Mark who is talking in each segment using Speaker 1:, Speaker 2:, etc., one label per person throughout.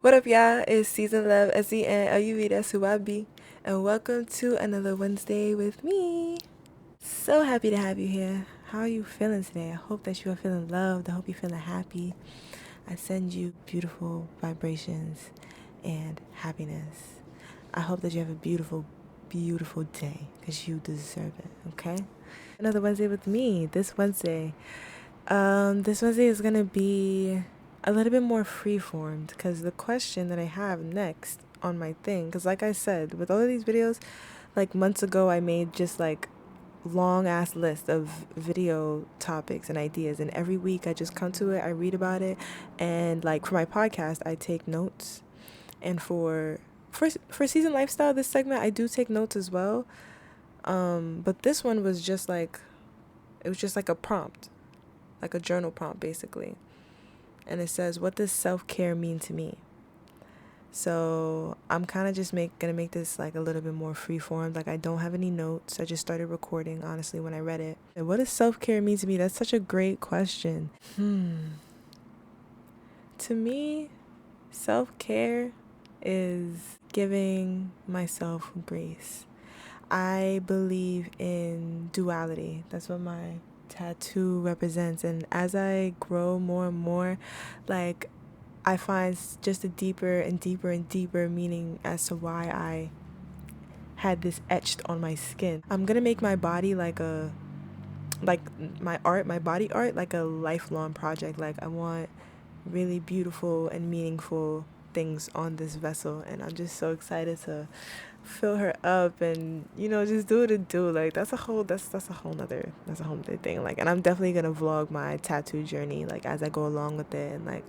Speaker 1: What up, y'all? It's Season Love SEN. That's who I be. And welcome to another Wednesday with me. So happy to have you here. How are you feeling today? I hope that you are feeling loved. I hope you're feeling happy. I send you beautiful vibrations and happiness. I hope that you have a beautiful, beautiful day because you deserve it, okay? Another Wednesday with me. This Wednesday is gonna be a little bit more free-formed because the question that I have next on my thing, because like I said, with all of these videos, like months ago, I made just like long ass list of video topics and ideas, and every week I just come to it, I read about it, and like for my podcast, I take notes, and for Season Lifestyle, this segment, I do take notes as well. But this one was just like it was just like a prompt, like a journal prompt basically. And it says, what does self-care mean to me? So I'm kind of just gonna make this like a little bit more free-formed. Like I don't have any notes. I just started recording, honestly, when I read it. And what does self-care mean to me? That's such a great question. To me, self-care is giving myself grace. I believe in duality. That's what my tattoo represents. And as I grow more and more, like I find just a deeper and deeper and deeper meaning as to why I had this etched on my skin. I'm gonna make my body like my body art, like a lifelong project. Like I want really beautiful and meaningful things on this vessel, and I'm just so excited to fill her up and just do what it do. Like that's a whole nother thing. Like, and I'm definitely gonna vlog my tattoo journey like as I go along with it, and like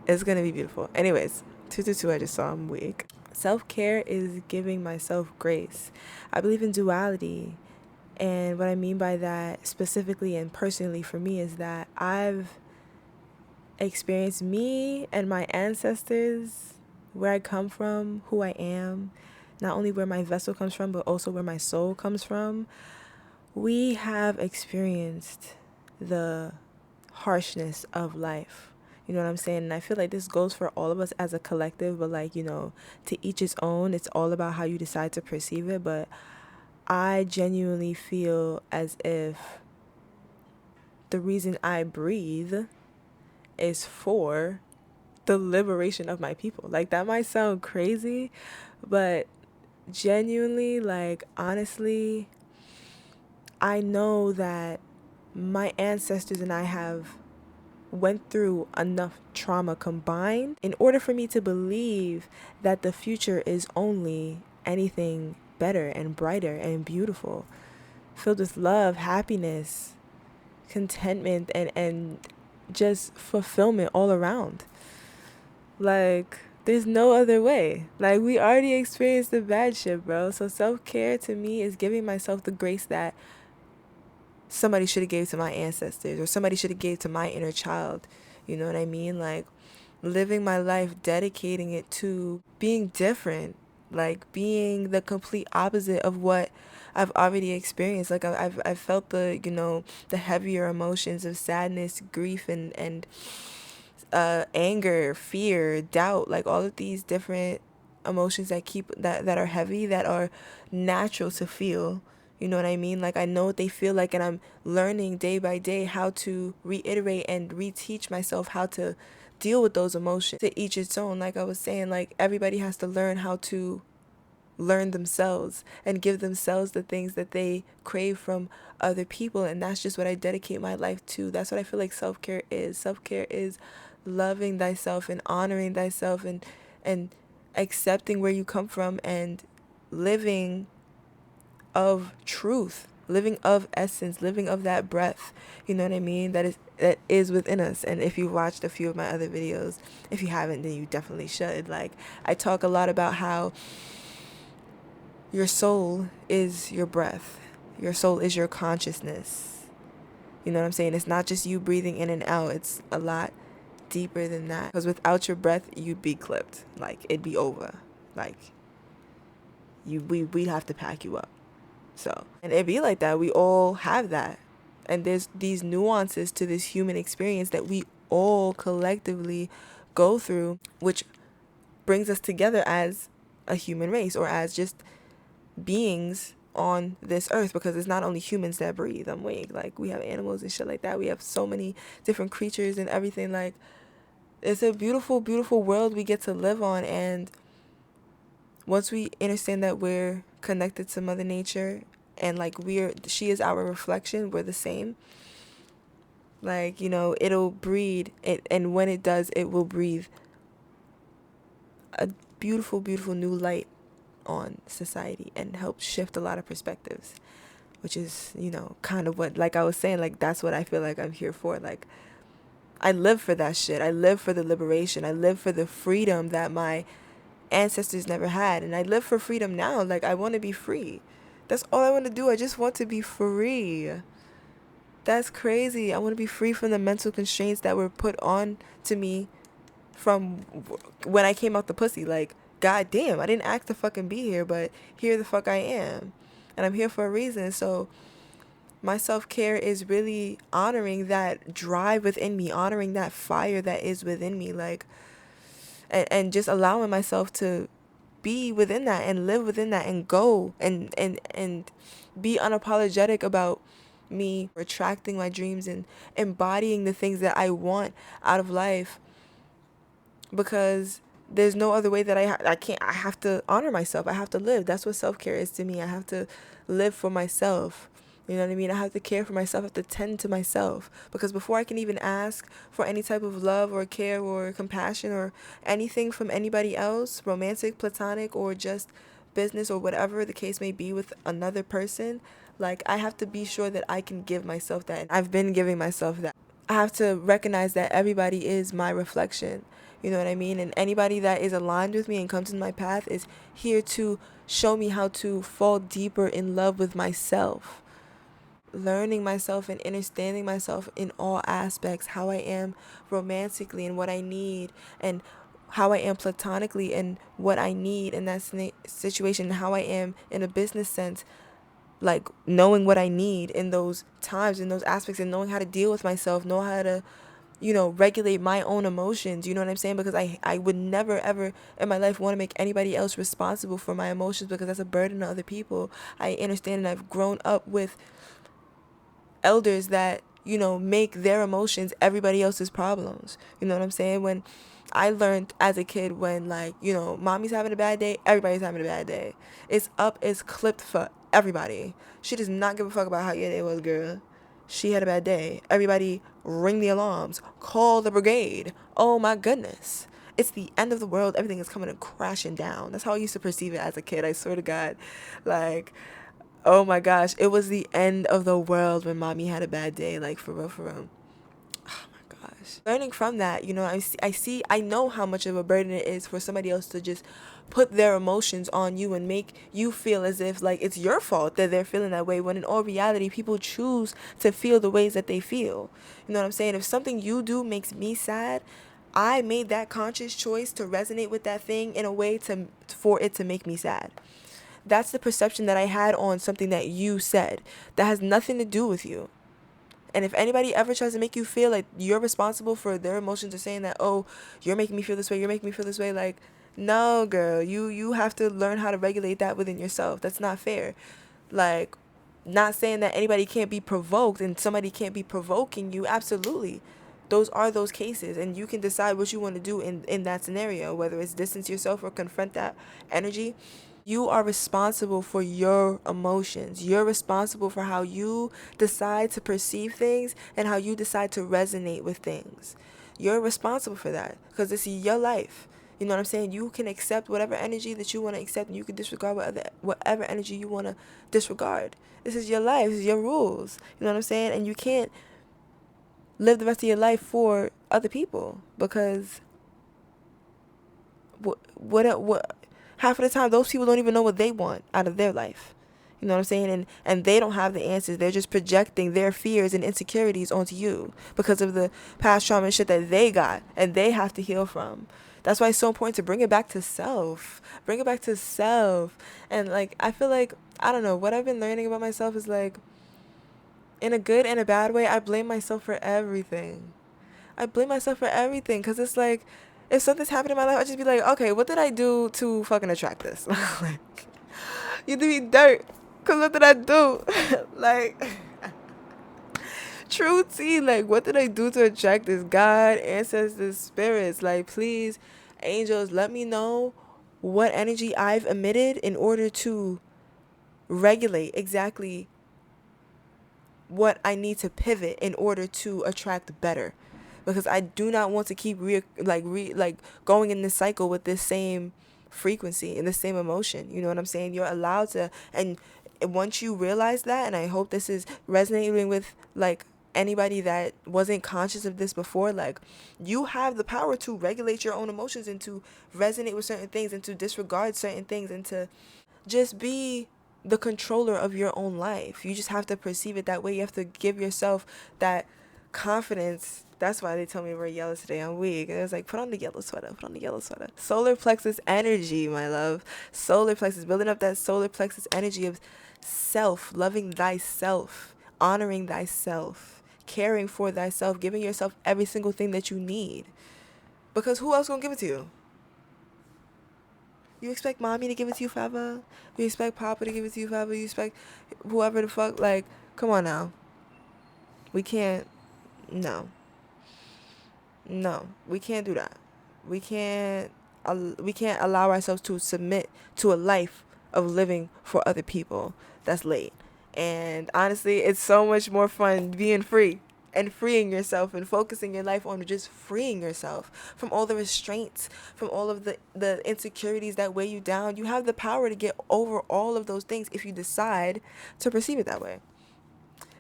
Speaker 1: it's gonna be beautiful. Anyways, 222, I just saw I'm weak. Self-care is giving myself grace. I believe in duality, and what I mean by that specifically and personally for me is that I've experienced me and my ancestors, where I come from, who I am, not only where my vessel comes from, but also where my soul comes from. We have experienced the harshness of life. You know what I'm saying? And I feel like this goes for all of us as a collective, but like, to each its own. It's all about how you decide to perceive it. But I genuinely feel as if the reason I breathe is for the liberation of my people. Like that might sound crazy, but genuinely, like honestly, I know that my ancestors and I have went through enough trauma combined in order for me to believe that the future is only anything better and brighter and beautiful, filled with love, happiness, contentment, and just fulfillment all around. Like there's no other way. Like we already experienced the bad shit, bro. So self-care to me is giving myself the grace that somebody should have gave to my ancestors, or somebody should have gave to my inner child. You know what I mean? Like living my life, dedicating it to being different, like being the complete opposite of what I've already experienced. Like I've felt the heavier emotions of sadness, grief, and anger, fear, doubt, like all of these different emotions that are heavy, that are natural to feel. You know what I mean? Like I know what they feel like, and I'm learning day by day how to reiterate and reteach myself how to deal with those emotions. To each its own. Like I was saying, like everybody has to learn how to learn themselves and give themselves the things that they crave from other people, and that's just what I dedicate my life to. That's what I feel like self-care is. Self-care is loving thyself and honoring thyself, and accepting where you come from, and living of truth, living of essence, living of that breath, you know what I mean, that is within us. And if you've watched a few of my other videos, if you haven't, then you definitely should. Like I talk a lot about how your soul is your breath. Your soul is your consciousness. You know what I'm saying? It's not just you breathing in and out. It's a lot deeper than that. Because without your breath, you'd be clipped. Like, it'd be over. Like, we'd have to pack you up. So, and it'd be like that. We all have that. And there's these nuances to this human experience that we all collectively go through, which brings us together as a human race, or as just beings on this earth, because it's not only humans that breathe. I'm wait, like, we have animals and shit like that. We have so many different creatures and everything. Like, it's a beautiful, beautiful world we get to live on. And once we understand that we're connected to Mother Nature, and like she is our reflection, we're the same. Like, it'll breed it, and when it does, it will breathe a beautiful, beautiful new light on society and help shift a lot of perspectives, which is, kind of what, like I was saying, like, that's what I feel like I'm here for. Like, I live for that shit. I live for the liberation. I live for the freedom that my ancestors never had. And I live for freedom now. Like, I want to be free. That's all I want to do. I just want to be free. That's crazy. I want to be free from the mental constraints that were put on to me from when I came out the pussy. Like, god damn, I didn't ask to fucking be here, but here the fuck I am. And I'm here for a reason. So my self-care is really honoring that drive within me, honoring that fire that is within me, like, and just allowing myself to be within that and live within that and go and be unapologetic about me attracting my dreams and embodying the things that I want out of life, because there's no other way that I have to honor myself. I have to live. That's what self-care is to me. I have to live for myself. You know what I mean? I have to care for myself. I have to tend to myself, because before I can even ask for any type of love or care or compassion or anything from anybody else, romantic, platonic, or just business or whatever the case may be with another person, like, I have to be sure that I can give myself that. I've been giving myself that. I have to recognize that everybody is my reflection. You know what I mean? And anybody that is aligned with me and comes in my path is here to show me how to fall deeper in love with myself. Learning myself and understanding myself in all aspects, how I am romantically and what I need, and how I am platonically and what I need in that situation, how I am in a business sense, like knowing what I need in those times, in those aspects, and knowing how to deal with myself, know how to, regulate my own emotions. You know what I'm saying? Because I would never, ever in my life want to make anybody else responsible for my emotions, because that's a burden to other people. I understand, and I've grown up with elders that, make their emotions everybody else's problems. You know what I'm saying? When I learned as a kid, when, like, mommy's having a bad day, everybody's having a bad day. It's clipped for everybody. She does not give a fuck about how your day was, girl. She had a bad day. Everybody ring the alarms. Call the brigade. Oh my goodness. It's the end of the world. Everything is coming and crashing down. That's how I used to perceive it as a kid. I swear to God. Like, oh my gosh. It was the end of the world when mommy had a bad day. Like, for real, for real. Oh my gosh. Learning from that, I know how much of a burden it is for somebody else to just put their emotions on you and make you feel as if, like, it's your fault that they're feeling that way, when in all reality, people choose to feel the ways that they feel. You know what I'm saying? If something you do makes me sad, I made that conscious choice to resonate with that thing in a way for it to make me sad. That's the perception that I had on something that you said that has nothing to do with you. And if anybody ever tries to make you feel like you're responsible for their emotions, or saying that, oh, you're making me feel this way, you're making me feel this way, like, no, girl, you have to learn how to regulate that within yourself. That's not fair. Like, not saying that anybody can't be provoked and somebody can't be provoking you. Absolutely. Those are those cases, and you can decide what you want to do in that scenario, whether it's distance yourself or confront that energy. You are responsible for your emotions. You're responsible for how you decide to perceive things and how you decide to resonate with things. You're responsible for that, because it's your life. You know what I'm saying? You can accept whatever energy that you want to accept, and you can disregard whatever energy you want to disregard. This is your life. This is your rules. You know what I'm saying? And you can't live the rest of your life for other people, because what half of the time those people don't even know what they want out of their life. You know what I'm saying? And they don't have the answers. They're just projecting their fears and insecurities onto you because of the past trauma and shit that they got and they have to heal from. That's why it's so important to bring it back to self. Bring it back to self. And, like, I feel like, I don't know, what I've been learning about myself is, like, in a good and a bad way, I blame myself for everything. I blame myself for everything, because it's like, if something's happening in my life, I just be like, okay, what did I do to fucking attract this? Like, you do me dirt. Cause what did I do? Like, true tea. Like, what did I do to attract this? God, ancestors, spirits. Like, please, angels, let me know what energy I've emitted in order to regulate exactly what I need to pivot in order to attract better, because I do not want to keep going in this cycle with this same frequency and the same emotion. You know what I'm saying? You're allowed to, and once you realize that, and I hope this is resonating with like anybody that wasn't conscious of this before, like, you have the power to regulate your own emotions and to resonate with certain things and to disregard certain things and to just be the controller of your own life. You just have to perceive it that way. You have to give yourself that confidence. That's why they told me to wear yellow today. I'm weak. It was like, put on the yellow sweater. Put on the yellow sweater. Solar plexus energy, my love. Solar plexus. Building up that solar plexus energy of self. Loving thyself. Honoring thyself. Caring for thyself. Giving yourself every single thing that you need. Because who else gonna give it to you? You expect mommy to give it to you forever? You expect papa to give it to you forever? You expect whoever the fuck? Like, come on now. We can't. No. No. We can't do that. We can't. We can't allow ourselves to submit to a life of living for other people. That's late. And honestly, it's so much more fun being free and freeing yourself and focusing your life on just freeing yourself from all the restraints, from all of the insecurities that weigh you down. You have the power to get over all of those things if you decide to perceive it that way.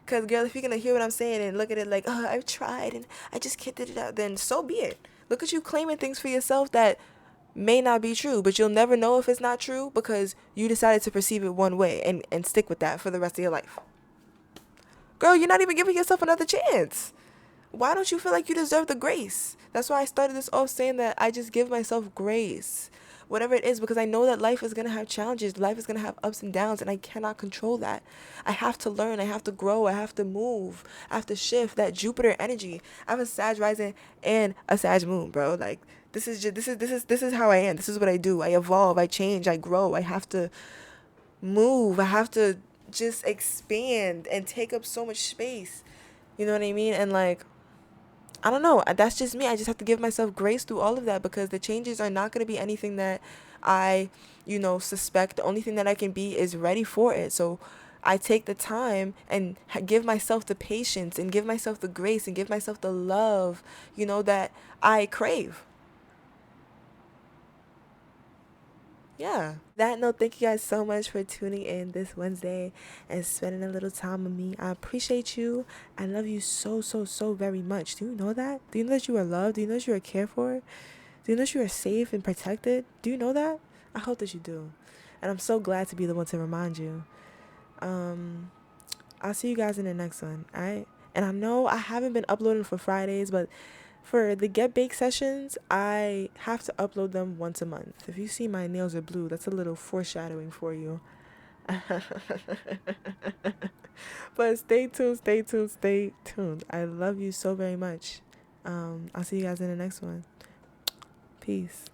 Speaker 1: Because, girl, if you're going to hear what I'm saying and look at it like, oh, I've tried and I just can't get it out, then so be it. Look at you claiming things for yourself that may not be true, but you'll never know if it's not true because you decided to perceive it one way and stick with that for the rest of your life. Girl, you're not even giving yourself another chance. Why don't you feel like you deserve the grace? That's why I started this off saying that I just give myself grace. Whatever it is, because I know that life is going to have challenges. Life is going to have ups and downs, and I cannot control that. I have to learn. I have to grow. I have to move. I have to shift that Jupiter energy. I have a Sag rising and a Sag moon, bro. Like, this is just, this is how I am. This is what I do. I evolve. I change. I grow. I have to move. I have to just expand and take up so much space. You know what I mean? And like, I don't know. That's just me. I just have to give myself grace through all of that because the changes are not going to be anything that I, suspect. The only thing that I can be is ready for it. So I take the time and give myself the patience and give myself the grace and give myself the love, that I crave. Yeah. That note, thank you guys so much for tuning in this Wednesday and spending a little time with me. I appreciate you. I love you so, so, so very much. Do you know that? Do you know that you are loved? Do you know that you are cared for? Do you know that you are safe and protected? Do you know that? I hope that you do. And I'm so glad to be the one to remind you. I'll see you guys in the next one. All right. And I know I haven't been uploading for Fridays, but for the Get Baked sessions, I have to upload them once a month. If you see my nails are blue, that's a little foreshadowing for you. But stay tuned, stay tuned, stay tuned. I love you so very much. I'll see you guys in the next one. Peace.